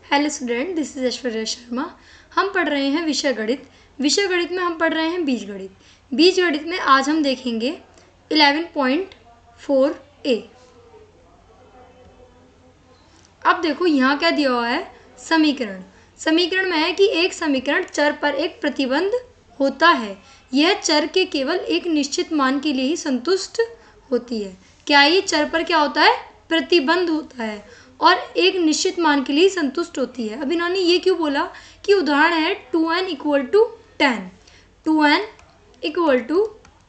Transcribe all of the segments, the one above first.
Hello student, this is Aishwarya Sharma. हम पढ़ रहे हैं विषय गणित। विषय गणित में हम पढ़ रहे हैं बीजगणित। बीजगणित में आज हम देखेंगे 11.4a। अब देखो यहाँ क्या दिया हुआ है, समीकरण। समीकरण में है कि एक समीकरण चर पर एक प्रतिबंध होता है, यह चर के केवल एक निश्चित मान के लिए ही संतुष्ट होती है। क्या ये चर पर क्या होता है, प्रतिबंध होता है और एक निश्चित मान के लिए संतुष्ट होती है। अब इन्होंने ये क्यों बोला कि उदाहरण है 2n = 10, 2n =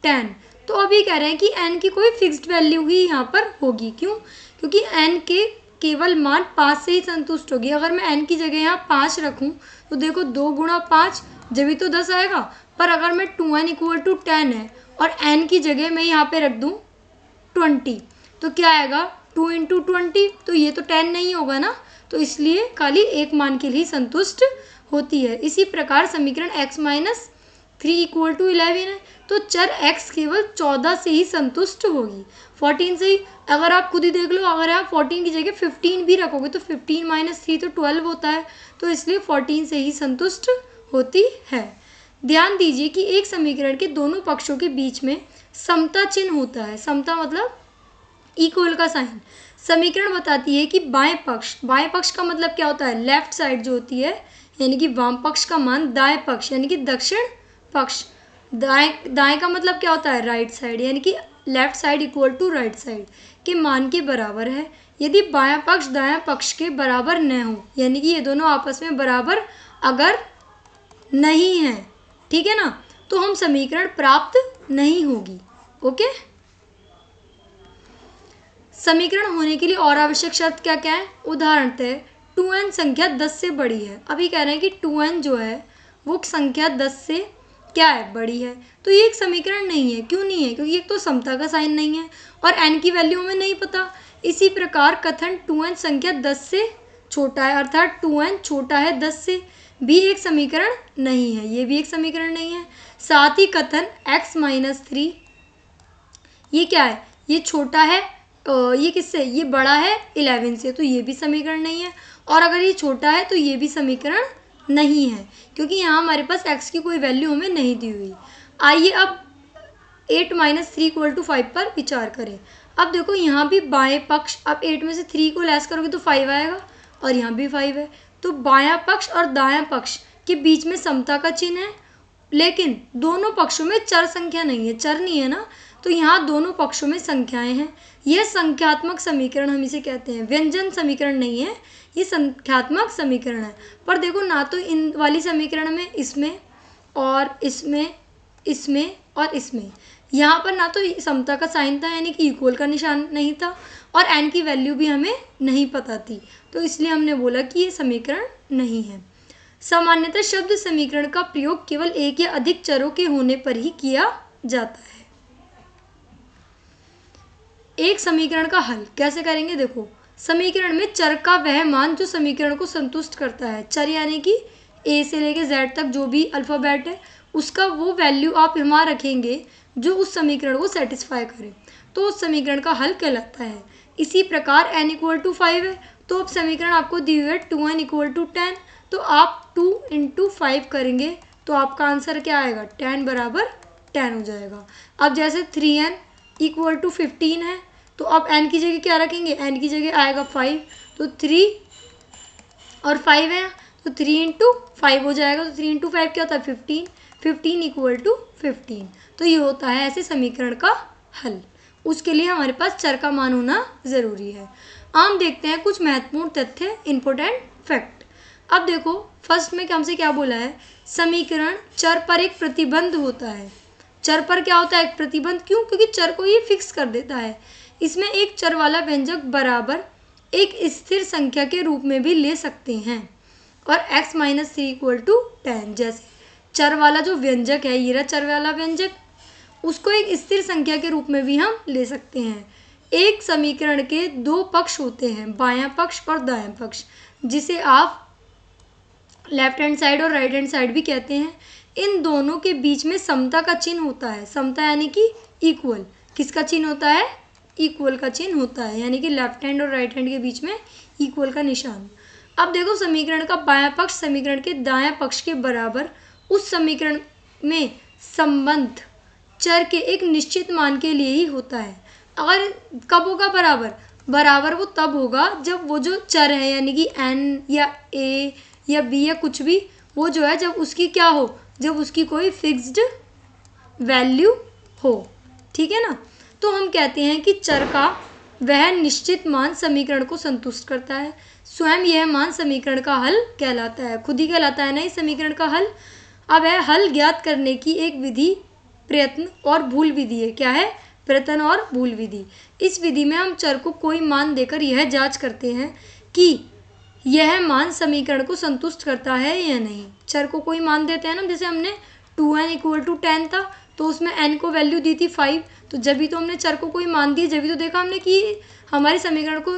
10। तो अब ये कह रहे हैं कि n की कोई फिक्स्ड वैल्यू ही यहाँ पर होगी। क्यों? क्योंकि n के केवल मान 5 से ही संतुष्ट होगी। अगर मैं n की जगह यहाँ 5 रखूँ तो देखो 2 × 5 जब भी तो 10 आएगा। पर अगर मैं 2n = 10 है और n की जगह मैं यहाँ पे रख दूँ 20 तो क्या आएगा, 2 × 20, तो ये तो 10 नहीं होगा ना। तो इसलिए खाली एक मान के लिए संतुष्ट होती है। इसी प्रकार समीकरण x - 3 = 11 है, तो चर x केवल 14 से ही संतुष्ट होगी, 14 से ही। अगर आप खुद ही देख लो, अगर आप 14 की जगह 15 भी रखोगे तो 15 - 3 तो 12 होता है, तो इसलिए 14 से ही संतुष्ट होती है। ध्यान दीजिए कि एक समीकरण के दोनों पक्षों के बीच में समता चिन्ह होता है। समता मतलब इक्वल का साइन। समीकरण बताती है कि बाएं पक्ष का मतलब क्या होता है, लेफ्ट साइड जो होती है, यानी कि वाम पक्ष का मान दाएं पक्ष यानी कि दक्षिण पक्ष। दाएं का मतलब क्या होता है, राइट साइड, यानी कि लेफ्ट साइड = राइट साइड के मान के बराबर है यदि बायां पक्ष दायां पक्ष के बराबर न हो, यानी कि ये दोनों आपस में बराबर अगर नहीं है, ठीक है ना, तो हम समीकरण प्राप्त नहीं होगी। ओके। समीकरण होने के लिए और आवश्यक शर्त क्या क्या है। उदाहरणतः 2n संख्या 10 से बड़ी है। अभी कह रहे हैं कि 2n जो है वो संख्या 10 से क्या है, बड़ी है, तो ये एक समीकरण नहीं है। क्यों नहीं है? क्योंकि एक तो समता का साइन नहीं है और n की वैल्यू हमें नहीं पता। इसी प्रकार कथन 2n संख्या 10 से छोटा है, अर्थात 2n छोटा है 10 से, भी एक समीकरण नहीं है। ये भी एक समीकरण नहीं है। साथ ही कथन x - 3 ये क्या है, ये छोटा है, ये किससे, ये बड़ा है 11 से, तो ये भी समीकरण नहीं है। और अगर ये छोटा है तो ये भी समीकरण नहीं है, क्योंकि यहाँ हमारे पास x की कोई वैल्यू हमें नहीं दी हुई। आइए अब 8 - 3 = 5 पर विचार करें। अब देखो यहाँ भी बाएं पक्ष, अब 8 में से 3 को लेस करोगे तो 5 आएगा और यहाँ भी 5 है, तो बायां पक्ष और दायां पक्ष के बीच में समता का चिन्ह है, लेकिन दोनों पक्षों में चर संख्या नहीं है, चर नहीं है ना, तो यहाँ दोनों पक्षों में संख्याएं हैं। यह संख्यात्मक समीकरण हम इसे कहते हैं, व्यंजन समीकरण नहीं है, ये संख्यात्मक समीकरण है। पर देखो ना तो इन वाली समीकरण में इसमें और इसमें, इसमें और इसमें, यहाँ पर ना तो समता का साइन था यानी कि इक्वल का निशान नहीं था और n की वैल्यू भी हमें नहीं पता थी, तो इसलिए हमने बोला कि ये समीकरण नहीं है। सामान्यतः शब्द समीकरण का प्रयोग केवल एक या अधिक चरों के होने पर ही किया जाता है। एक समीकरण का हल कैसे करेंगे, देखो समीकरण में चर का वह मान जो समीकरण को संतुष्ट करता है, चर यानी कि a से लेके z तक जो भी अल्फ़ाबेट है उसका वो वैल्यू आप यहाँ रखेंगे जो उस समीकरण को सेटिस्फाई करे, तो उस समीकरण का हल कहलाता है। इसी प्रकार n = 5 है, तो अब समीकरण आपको दी हुई है 2n = 10, तो आप 2 × 5 करेंगे तो आपका आंसर क्या आएगा, 10 = 10 हो जाएगा। अब जैसे 3n = 15 है, तो अब n की जगह क्या रखेंगे, n की जगह आएगा 5, तो 3 और 5 है तो 3 × 5 हो जाएगा, तो 3 × 5 क्या होता है, 15, 15 = 15। तो ये होता है ऐसे समीकरण का हल। उसके लिए हमारे पास चर का मान होना ज़रूरी है। हम देखते हैं कुछ महत्वपूर्ण तथ्य, इम्पोर्टेंट फैक्ट। अब देखो फर्स्ट में हमसे क्या बोला है, समीकरण चर पर एक प्रतिबंध होता है। चर पर क्या होता है, एक प्रतिबंध। क्यों? क्योंकि चर को ये फिक्स कर देता है। इसमें एक चर वाला व्यंजक बराबर एक स्थिर संख्या के रूप में भी ले सकते हैं, और x - 3 = 10, जैसे चर वाला जो व्यंजक है, ये रहा चर वाला व्यंजक, उसको एक स्थिर संख्या के रूप में भी हम ले सकते हैं। एक समीकरण के दो पक्ष होते हैं, बायां पक्ष और दायां पक्ष, जिसे आप लेफ्ट हैंड साइड और राइट हैंड साइड भी कहते हैं। इन दोनों के बीच में समता का चिन्ह होता है। समता यानी कि इक्वल। किसका चिन्ह होता है, इक्वल का चिन्ह होता है, यानी कि लेफ्ट हैंड और राइट हैंड के बीच में इक्वल का निशान। अब देखो समीकरण का बायां पक्ष समीकरण के दायां पक्ष के बराबर उस समीकरण में संबंध चर के एक निश्चित मान के लिए ही होता है। अगर कब होगा बराबर? बराबर वो तब होगा जब वो जो चर है यानी कि n या a या b या कुछ भी, वो जो है जब उसकी क्या हो, जब उसकी कोई फिक्स्ड वैल्यू हो। ठीक है ना। तो हम कहते हैं कि चर का वह निश्चित मान समीकरण को संतुष्ट करता है। स्वयं यह मान समीकरण का हल कहलाता है। खुद ही कहलाता है ना इस समीकरण का हल। अब है हल ज्ञात करने की एक विधि प्रयत्न और भूल विधि है। क्या है? प्रयत्न और भूल विधि। इस विधि में हम चर को कोई मान देकर यह जांच करते हैं कि यह मान समीकरण को संतुष्ट करता है या नहीं। चर को कोई मान देते हैं ना, जैसे हमने 2n = 10 था तो उसमें n को वैल्यू दी थी 5, तो जब भी तो हमने चर को कोई मान दी, जब भी तो देखा हमने कि हमारे समीकरण को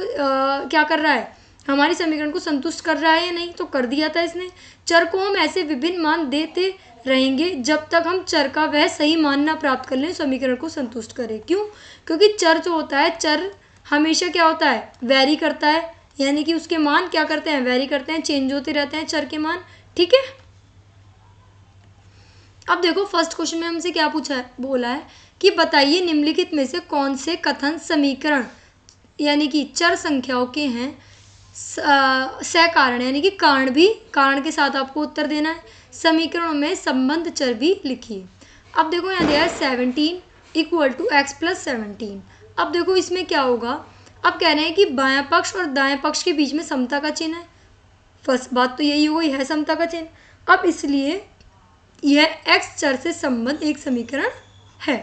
क्या कर रहा है, हमारी समीकरण को संतुष्ट कर रहा है या नहीं, तो कर दिया था इसने। चर को हम ऐसे विभिन्न मान देते रहेंगे जब तक हम चर का वह सही मान ना प्राप्त कर लें समीकरण को संतुष्ट करे। क्यों? क्योंकि चर जो होता है, चर हमेशा क्या होता है, वेरी करता है, यानी कि उसके मान क्या करते हैं, वेरी करते हैं, चेंज होते रहते हैं चर के मान। ठीक है। अब देखो फर्स्ट क्वेश्चन में हमसे क्या पूछा है, बोला है कि बताइए निम्नलिखित में से कौन से कथन समीकरण यानी कि चर संख्याओं के हैं सकारण, यानी कि कारण भी, कारण के साथ आपको उत्तर देना है। समीकरणों में संबंध चर भी लिखिए। अब देखो यहाँ दिया है 17 = x + 17। अब देखो इसमें क्या होगा, अब कह रहे हैं कि बायां पक्ष और दाएं पक्ष के बीच में समता का चिन्ह है। फर्स्ट बात तो यही होगी, है समता का चिन्ह। अब इसलिए यह x चर से संबंध एक समीकरण है।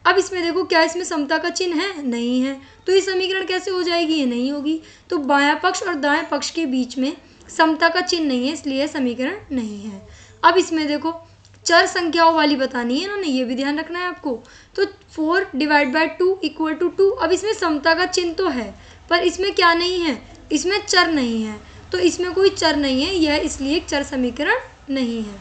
अब इसमें देखो क्या इसमें समता का चिन्ह है? नहीं है। तो ये समीकरण कैसे हो जाएगी? ये नहीं होगी। तो बायां पक्ष और दाएं पक्ष के बीच में समता का चिन्ह नहीं है, इसलिए समीकरण नहीं है। अब इसमें देखो चर संख्याओं वाली बतानी है इन्होंने, ये भी ध्यान रखना है आपको। तो 4/2 = 2। अब इसमें समता का चिन्ह तो है पर इसमें क्या नहीं है, इसमें चर नहीं है। तो इसमें कोई चर नहीं है, यह इसलिए एक चर समीकरण नहीं है।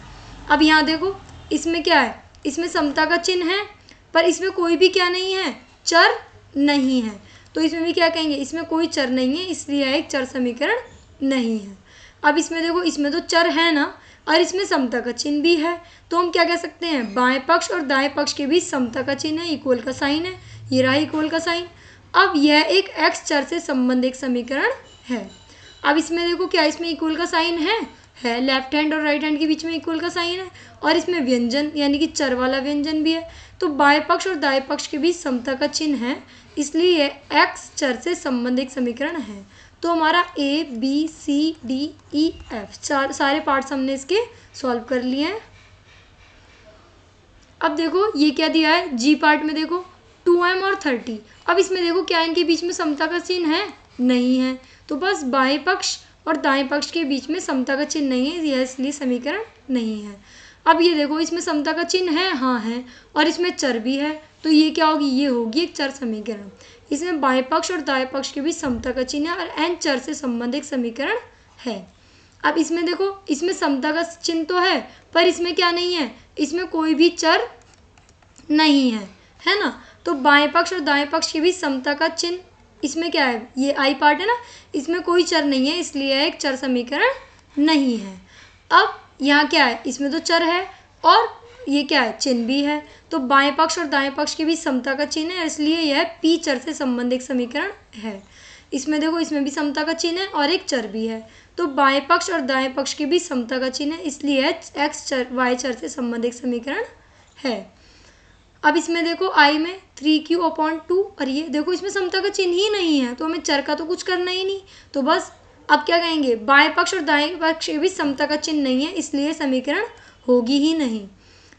अब यहाँ देखो इसमें क्या है, इसमें समता का चिन्ह है पर इसमें कोई भी क्या नहीं है, चर नहीं है। तो इसमें भी क्या कहेंगे, इसमें कोई चर नहीं है, इसलिए यह एक चर समीकरण नहीं है। अब इसमें देखो इसमें तो चर है ना और इसमें समता का चिन्ह भी है, तो हम क्या कह सकते हैं, बाएं पक्ष और दाएं पक्ष के बीच समता का चिन्ह है, इक्वल का साइन है, ये रहा इक्वल का साइन। अब यह एक x चर से संबंध एक समीकरण है। अब इसमें देखो क्या इसमें इक्वल का साइन है, लेफ्ट हैंड और राइट हैंड के बीच में इक्वल का साइन है और इसमें व्यंजन यानी कि चर वाला व्यंजन भी है। तो बाएं पक्ष और दाएं पक्ष के बीच समता का चिन्ह है, इसलिए यह x चर से संबंध एक समीकरण है। तो हमारा A B C D E F सारे पार्ट्स हमने इसके सॉल्व कर लिए हैं। अब देखो ये क्या दिया है, G पार्ट में देखो 2m और 30। अब इसमें देखो क्या इनके बीच में समता का चिन्ह है, नहीं है। तो बस बाएं पक्ष और दाएं पक्ष के बीच में समता का चिन्ह नहीं है, यह इसलिए समीकरण नहीं है। अब ये देखो इसमें समता का चिन्ह है, हाँ है, और इसमें चर भी है, तो ये क्या होगी, ये होगी एक चर समीकरण। इसमें बाएं पक्ष और दाएं पक्ष के बीच समता का चिन्ह है और n चर से संबंधित एक समीकरण है। अब इसमें देखो इसमें समता का चिन्ह तो है पर इसमें क्या नहीं है, इसमें कोई भी चर नहीं है ना। तो बाएं पक्ष और दाएं पक्ष के बीच समता का चिन्ह, इसमें क्या है, ये आई पार्ट है ना, इसमें कोई चर नहीं है, इसलिए एक चर समीकरण नहीं है। अब यहाँ क्या है, इसमें तो चर है और ये क्या है, चिन्ह भी है। तो बाएं पक्ष और दाएं पक्ष के बीच समता का चिन्ह है, इसलिए यह p चर से संबंधित एक समीकरण है। इसमें देखो इसमें भी समता का चिन्ह है और एक चर भी है। तो बाएं पक्ष और दाएं पक्ष के बीच समता का चिन्ह है, इसलिए x चर y चर से संबंधित एक समीकरण है। अब इसमें देखो I में 3q/2 और ये देखो इसमें समता का चिन्ह ही नहीं है, तो हमें चर का तो कुछ करना ही नहीं। तो बस अब क्या कहेंगे, बाएं पक्ष और दाएं पक्ष के बीच समता का चिन्ह नहीं है, इसलिए समीकरण होगी ही नहीं।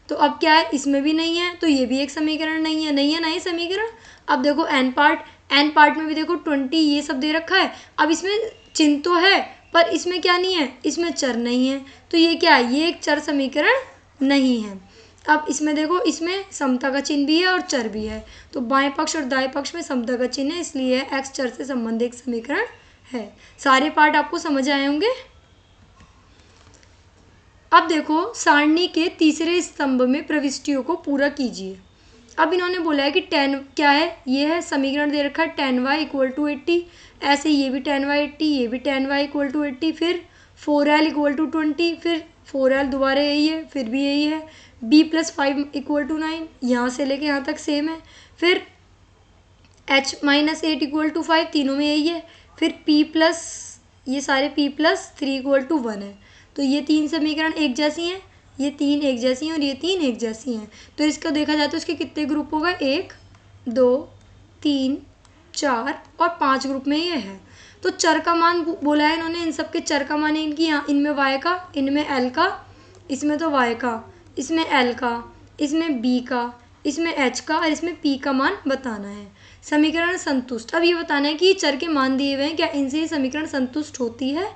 तो अब क्या है, इसमें भी नहीं है, तो ये भी एक समीकरण नहीं है, नहीं है ना ये समीकरण। अब देखो n पार्ट में भी देखो 20 ये सब दे रखा है। अब इसमें चिन्ह तो है पर इसमें क्या नहीं है, इसमें चर नहीं है, तो ये क्या है, ये एक चर समीकरण नहीं है। अब इसमें देखो इसमें समता का चिन्ह भी है और चर भी है, तो बाएं पक्ष और दाएं पक्ष में समता का चिन्ह है, इसलिए x चर से संबंधित एक समीकरण है। सारे पार्ट आपको समझ आए होंगे। अब देखो सारणी के तीसरे स्तंभ में प्रविष्टियों को पूरा कीजिए। अब इन्होंने बोला है कि 10 क्या है, ये है समीकरण दे रखा है 10y = 80, ऐसे ये भी 10y80, ये भी 10y इक्वल टू 80, फिर 4l इक्वल टू 20, फिर 4l दोबारा यही है, फिर भी यही है, b प्लस 5 इक्वल टू 9, यहाँ से लेके यहाँ तक सेम है, फिर h माइनस 8 इक्वल टू 5, तीनों में यही है, फिर p प्लस ये सारे p प्लस 3 इक्वल टू 1 है। तो ये तीन समीकरण एक जैसी हैं, ये तीन एक जैसी हैं और ये तीन एक जैसी हैं। तो इसको देखा जाए तो इसके कितने ग्रुप होगा, 1 2 3 4 और 5 ग्रुप में ये है। तो चर का मान बोला है इन्होंने, इन सब के चर का मान है इनकी, यहाँ इनमें y का, इनमें l का, इसमें तो y का, इसमें l का, इसमें b का, इसमें h का और इसमें p का मान बताना है। समीकरण संतुष्ट, अब ये बताना है कि चर के मान दिए हुए हैं, क्या इनसे ये समीकरण संतुष्ट होती है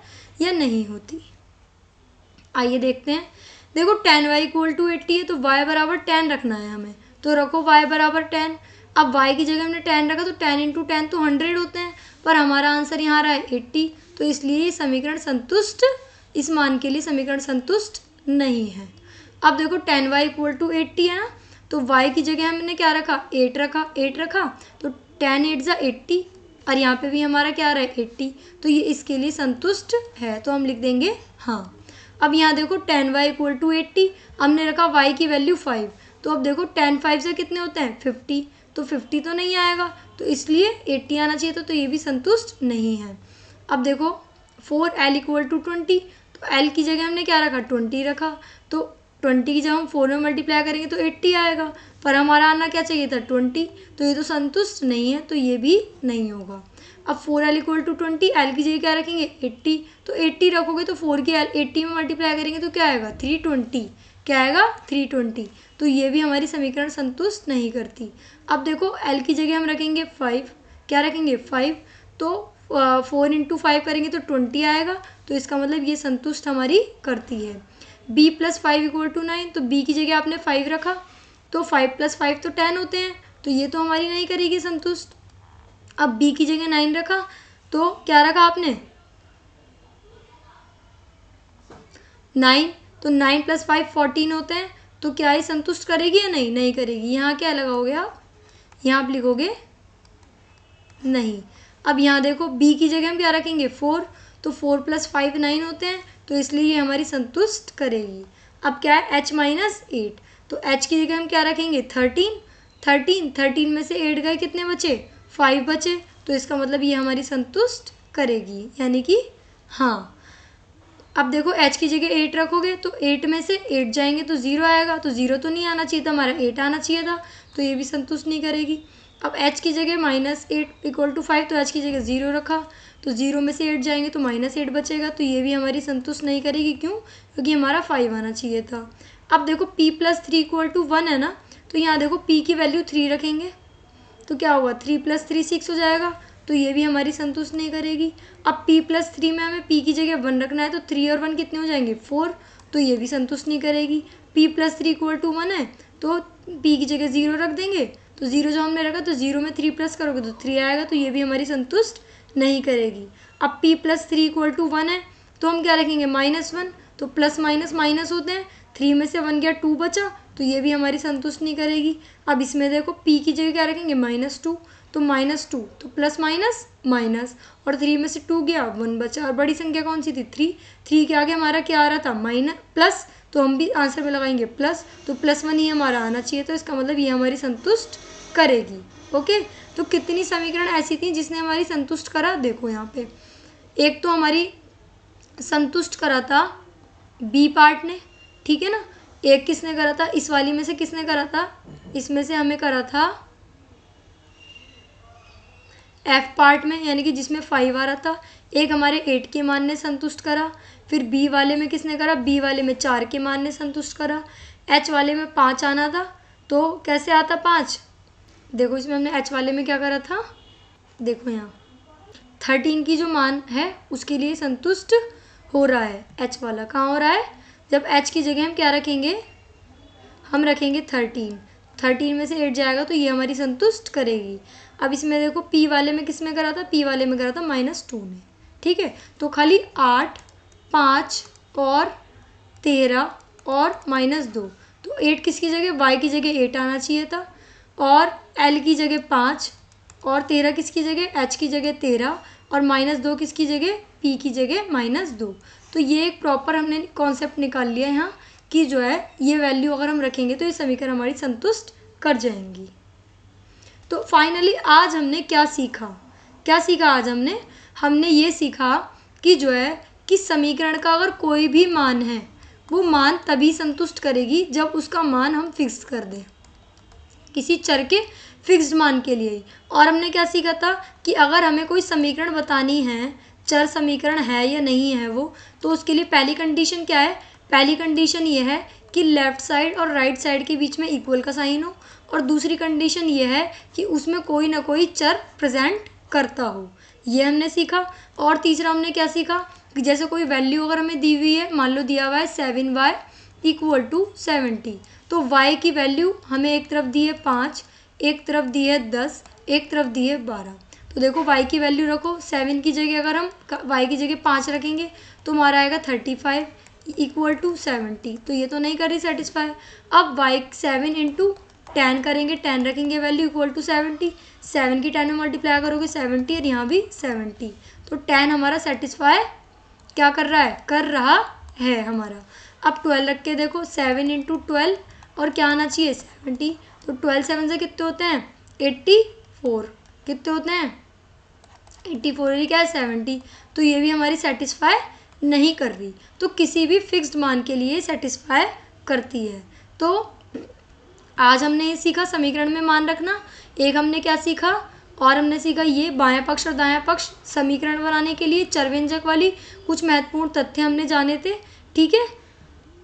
या नहीं होती। आइए देखते हैं। देखो 10y इक्वल टू 80 है तो y बराबर 10 रखना है हमें, तो रखो y बराबर 10। अब y की जगह हमने 10 रखा तो 10 इंटू 10 तो 100 होते हैं, पर हमारा आंसर यहाँ रहा है 80, तो इसलिए ये समीकरण संतुष्ट, इस मान के लिए समीकरण संतुष्ट नहीं है। अब देखो 10y इक्वल टू 80 है ना, तो y की जगह हमने क्या रखा, 8 रखा, तो 10 8 ज़ा 80 और यहाँ पे भी हमारा क्या रहा है 80, तो ये इसके लिए संतुष्ट है, तो हम लिख देंगे हाँ। अब यहाँ देखो 10y इक्वल टू 80, हमने रखा y की वैल्यू 5, तो अब देखो 10 5 से कितने होते हैं 50, तो 50 तो नहीं आएगा, तो इसलिए 80 आना चाहिए था, तो ये भी संतुष्ट नहीं है। अब देखो 4l इक्वल टू 20, तो l की जगह हमने क्या रखा 20 रखा, तो 20 की जब हम 4 में मल्टीप्लाई करेंगे तो 80 आएगा, पर हमारा आना क्या चाहिए था 20, तो ये तो संतुष्ट नहीं है, तो ये भी नहीं होगा। अब 4l इक्वल टू 20, l की जगह क्या रखेंगे 80, तो 80 रखोगे तो 4 की l 80 में मल्टीप्लाई करेंगे तो क्या आएगा 320, क्या आएगा 320, तो ये भी हमारी समीकरण संतुष्ट नहीं करती। अब देखो l की जगह हम रखेंगे 5, क्या रखेंगे 5, तो 4 इंटू 5 करेंगे तो 20 आएगा, तो इसका मतलब ये संतुष्ट हमारी करती है। b प्लस 5 इक्वल टू 9, तो b की जगह आपने 5 रखा, तो 5 प्लस 5 तो 10 होते हैं, तो ये तो हमारी नहीं करेगी संतुष्ट। अब b की जगह 9 रखा, तो क्या रखा आपने 9, तो 9 प्लस 5 14 होते हैं, तो क्या ये संतुष्ट करेगी या नहीं, नहीं करेगी। यहाँ क्या लगाओगे आप, यहाँ आप लिखोगे नहीं। अब यहाँ देखो b की जगह हम क्या रखेंगे 4, तो 4 प्लस 5 9 होते हैं, तो इसलिए ये हमारी संतुष्ट करेगी। अब क्या है h माइनस 8, तो h की जगह हम क्या रखेंगे 13 में से 8 गए कितने बचे 5 बचे, तो इसका मतलब ये हमारी संतुष्ट करेगी, यानी कि हाँ। अब देखो h की जगह 8 रखोगे तो 8 में से 8 जाएंगे तो 0 आएगा, तो 0 तो नहीं आना चाहिए था, हमारा 8 आना चाहिए था, तो ये भी संतुष्ट नहीं करेगी। अब h की जगह माइनस 8 इक्वल टू 5, तो h की जगह 0 रखा, तो 0 में से 8 जाएंगे तो माइनस 8 बचेगा, तो ये भी हमारी संतुष्ट नहीं करेगी। क्यों, क्योंकि हमारा 5 आना चाहिए था। अब देखो p प्लस 3 इक्वल टू 1 है ना, तो यहाँ देखो p की वैल्यू 3 रखेंगे, तो क्या होगा 3 प्लस 3 6 हो जाएगा, तो ये भी हमारी संतुष्ट नहीं करेगी। अब p प्लस 3 में हमें p की जगह 1 रखना है, तो 3 और 1 कितने हो जाएंगे 4, तो ये भी संतुष्ट नहीं करेगी। p प्लस 3 इक्वल टू 1 है, तो p की जगह 0 रख देंगे, तो 0 जो हमने रखा तो 0 में 3 प्लस करोगे तो 3 आएगा, तो ये भी हमारी संतुष्ट नहीं करेगी। अब p प्लस 3 इक्वल टू 1 है, तो हम क्या रखेंगे -1, तो प्लस माइनस माइनस होते हैं, 3 में से 1 गया 2 बचा, तो ये भी हमारी संतुष्ट नहीं करेगी। अब इसमें देखो p की जगह क्या रखेंगे -2, तो -2, तो प्लस माइनस माइनस, और 3 में से 2 गया 1 बचा, और बड़ी संख्या कौन सी थी 3 के आगे हमारा क्या आ रहा था माइनस प्लस, तो हम भी आंसर में लगाएंगे प्लस, तो +1 ही हमारा आना चाहिए, तो इसका मतलब ये हमारी संतुष्ट करेगी। ओके, तो कितनी समीकरण ऐसी थी जिसने हमारी संतुष्ट करा, देखो यहाँ पे एक तो हमारी संतुष्ट करा था बी पार्ट ने, ठीक है ना, एक किसने करा था, इस वाली में से किसने करा था, इसमें से हमें करा था एफ पार्ट में, यानी कि जिसमें 5 आ रहा था। एक हमारे 8 के मान ने संतुष्ट करा, फिर बी वाले में किसने करा, बी वाले में 4 के मान ने संतुष्ट करा, एच वाले में 5 आना था, तो कैसे आता 5, देखो इसमें हमने एच वाले में क्या करा था, देखो यहाँ 13 की जो मान है उसके लिए संतुष्ट हो रहा है, एच वाला कहाँ हो रहा है, जब एच की जगह हम क्या रखेंगे, हम रखेंगे 13 में से 8 जाएगा तो ये हमारी संतुष्ट करेगी। अब इसमें देखो p वाले में किस में करा था, p वाले में करा था -2 में, ठीक है, तो खाली 8 5 और 13 और -2, तो 8 किसकी जगह, y की जगह 8 आना चाहिए था, और l की जगह 5 और 13 किसकी जगह, h की जगह 13 और -2 किसकी जगह, p की जगह -2। तो ये एक प्रॉपर हमने कॉन्सेप्ट निकाल लिया यहाँ कि जो है ये वैल्यू अगर हम रखेंगे तो ये समीकरण हमारी संतुष्ट कर जाएंगी। तो फाइनली आज हमने क्या सीखा आज हमने ये सीखा कि जो है कि समीकरण का अगर कोई भी मान है वो मान तभी संतुष्ट करेगी जब उसका मान हम फिक्स कर दें किसी चर के फिक्स्ड मान के लिए। और हमने क्या सीखा था कि अगर हमें कोई समीकरण बतानी है, चर समीकरण है या नहीं है वो, तो उसके लिए पहली कंडीशन क्या है, पहली कंडीशन ये है कि लेफ़्ट साइड और राइट साइड के बीच में इक्वल का साइन हो, और दूसरी कंडीशन ये है कि उसमें कोई ना कोई चर प्रेजेंट करता हो। ये हमने सीखा। और तीसरा हमने क्या सीखा कि जैसे कोई वैल्यू अगर हमें दी हुई है, मान लो दिया हुआ है 7y = 70, तो y की वैल्यू हमें एक तरफ दी है 5, एक तरफ दी है 10, एक तरफ दी है 12। तो देखो y की वैल्यू रखो, 7 की जगह अगर हम y की जगह 5 रखेंगे तो हमारा आएगा 35 = 70। तो ये तो नहीं कर रही सेटिस्फाई। अब y 7 × 10 करेंगे, 10 रखेंगे वैल्यू = 70, 7 की 10 में मल्टीप्लाई करोगे 70 और यहाँ भी 70। तो 10 हमारा सेटिस्फाई क्या कर रहा है हमारा। अब 12 रख के देखो, 7 × 12 और क्या आना चाहिए 70। तो 12 7 से कितने होते हैं 84, कितने होते हैं 84, ये क्या है 70। तो ये भी हमारी सेटिस्फाई नहीं कर रही। तो किसी भी फिक्स्ड मान के लिए सेटिस्फाई करती है। तो आज हमने ये सीखा समीकरण में मान रखना। एक हमने क्या सीखा, और हमने सीखा ये बायां पक्ष और दायां पक्ष समीकरण बनाने के लिए चर व्यंजक वाली कुछ महत्वपूर्ण तथ्य हमने जाने थे, ठीक है।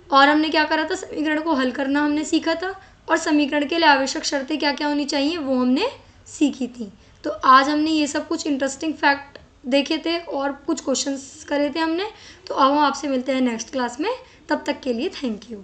और हमने क्या करा था, समीकरण को हल करना हमने सीखा था, और समीकरण के लिए आवश्यक शर्तें क्या क्या होनी चाहिए वो हमने सीखी थी। तो आज हमने ये सब कुछ इंटरेस्टिंग फैक्ट देखे थे और कुछ क्वेश्चंस करे थे हमने। तो अब हम आपसे मिलते हैं नेक्स्ट क्लास में, तब तक के लिए थैंक यू।